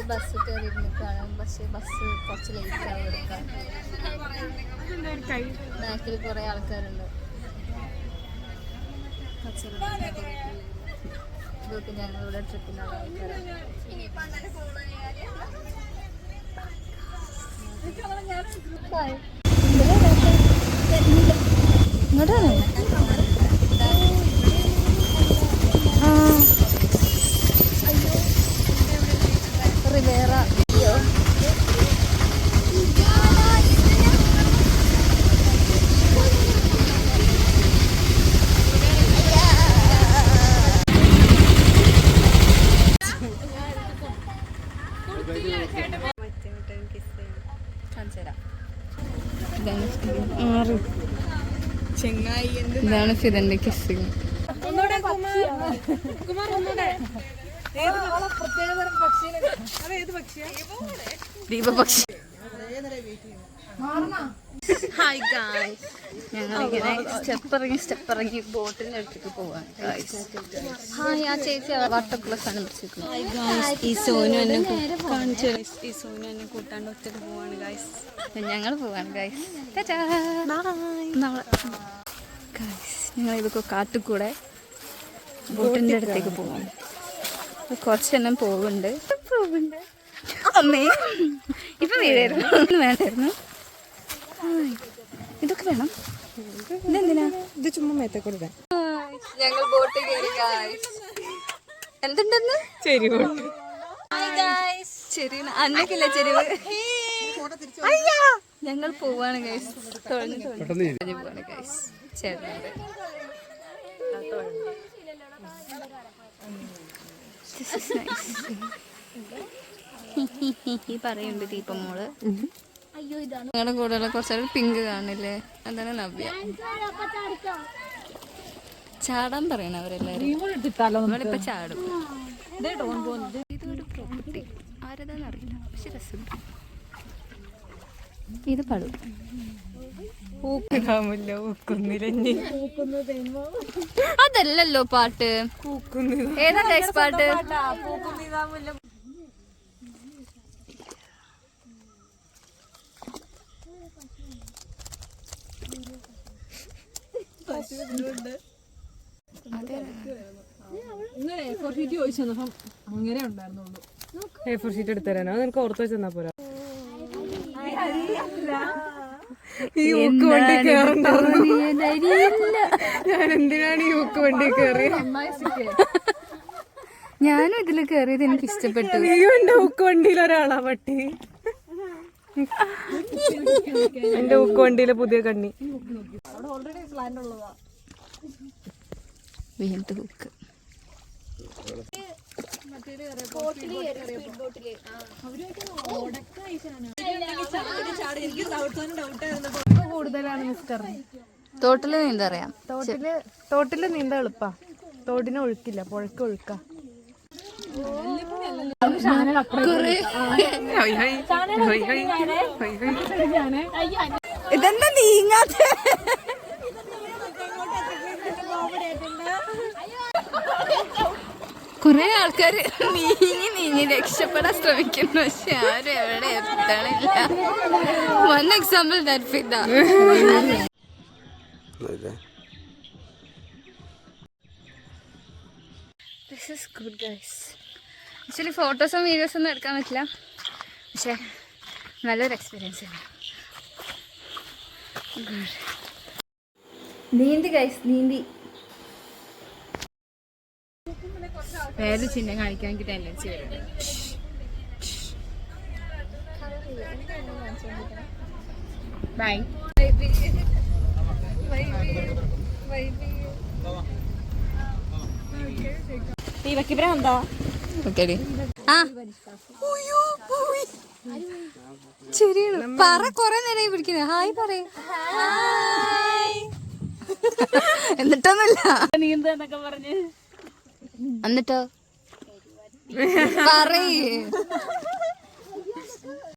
Bus കയറി നിൽക്കുകയാണ്. പക്ഷേ ബസ് കുറച്ച് ലേറ്റ് ആവും എടുക്കാൻ. ബാക്കിൽ കുറേ ആൾക്കാരുണ്ട്. ഇതൊക്കെ ഞങ്ങളിവിടെ ട്രിപ്പിനുള്ള ആൾക്കാരാണ്. ഇങ്ങോട്ടാണ് റിവേറ. ഇതാണ് ഫിദന്റെ കിസ്സിങ്. ദീപപക്ഷി. ഹായ് ഗായ്സ്, ഞങ്ങളിങ്ങനെ സ്റ്റെപ്പ് ഇറങ്ങി ബോട്ടിന്റെ അടുത്തേക്ക് പോവാൻ. ഹായ്, ആ ചേച്ചി വാട്ടർക്കുള്ള സാധനം പിടിച്ചിരിക്കുന്നു. ഈ സോനു എന്നെ കൂട്ടാണ്ട് ഒറ്റക്ക് പോവാണ് ഗായ്സ്. ഞങ്ങൾ പോവാണ് ഗായ്സ്. ഞങ്ങളിതൊക്കെ കാട്ടിക്കൂടെ ബോട്ടിന്റെ അടുത്തേക്ക് പോവാണ്. കുറച്ചെണ്ണം പോകുന്നുണ്ട്. അമ്മേ ഇപ്പൊ വീടായിരുന്നു, വേണ്ടായിരുന്നു. ഇതൊക്കെ വേണം. ഇതെന്തിനാ? ഇത് ചുമ്മാ മേത്തെ കൊടുക്കാൻ. ഞങ്ങൾ ബോട്ടിൽ കയറി ഗായ്സ്. എന്തുണ്ടെന്ന്? ചെരിവ്. അന്നക്കില്ല ചെരിവ്. ഞങ്ങൾ പോവാണ് ഗൈസ്. പോവാണ് ഗൈസ്. ചേട്ടനുണ്ട്. പറയുന്നുണ്ട് ദീപമോള്. ഞങ്ങളുടെ കൂടെയുള്ള കുറച്ചാൾ പിങ്ക് കാണില്ലേ, അതാണ് നവ്യ. ചാടാൻ പറയണ അവരെല്ലാരും. നമ്മളിപ്പോ ചാടും. ഇതൊരു പ്രോപ്പർട്ടി ആരതാന്ന് അറിയില്ല, പക്ഷെ രസമുണ്ട്. ഇത് പടും അതല്ലല്ലോ പാട്ട്. ഏതാ ഗൈസ് പാട്ട്? അങ്ങനെ ഉണ്ടായിരുന്നുള്ളൂ. A4 sheet എടുത്തരാനോ? നിനക്ക് ഓർത്ത് വെച്ചെന്നാ പോരാ. ഈ ഊക്ക് വണ്ടി കയറണ്ടായിരുന്നു. ഞാൻ എന്തിനാണ് ഈ ഊക്ക് വണ്ടി കയറിയത്? ഞാനും ഇതില് കയറിയത് എനിക്ക് ഇഷ്ടപ്പെട്ടു. നീയും എന്റെ ഊക്ക് വണ്ടിയിൽ ഒരാളാ പട്ടി. എന്റെ ഊക്ക് വണ്ടിയിലെ പുതിയ കണ്ണി. വീണ്ടും ഊക്ക്. തോട്ടില് നീന്തറിയാം. തോട്ടില് നീന്താ എളുപ്പാ. തോടിന് ഒഴുക്കില്ല, പുഴക്ക് ഒഴുക്ക. ഇതെന്താ നീങ്ങാത്ത? കുറെ ആൾക്കാര് നീങ്ങി രക്ഷപ്പെടാൻ ശ്രമിക്കുന്നു, പക്ഷെ ആരും എവിടെ എത്തണില്ല. One example that. This is good guys. Actually ഫോട്ടോസും വീഡിയോസും ഒന്നും എടുക്കാൻ പറ്റില്ല, പക്ഷെ നല്ലൊരു എക്സ്പീരിയൻസ് ആണ്. നീന്തി ഗൈസ്, നീന്തി. വേറെ ചിഹ്നം കാണിക്കാൻ എനിക്ക് ടെൻഡൻസി വരുന്നുണ്ട്. ബൈ. ശരിയാണ്. പറ, കൊറേ നേരമായി പിടിക്കുന്നത്. ഹായ് പറയേ. എന്നിട്ടൊന്നുമില്ല. നീന്തെന്നൊക്കെ പറഞ്ഞ് എന്നിട്ടോ പറയേ.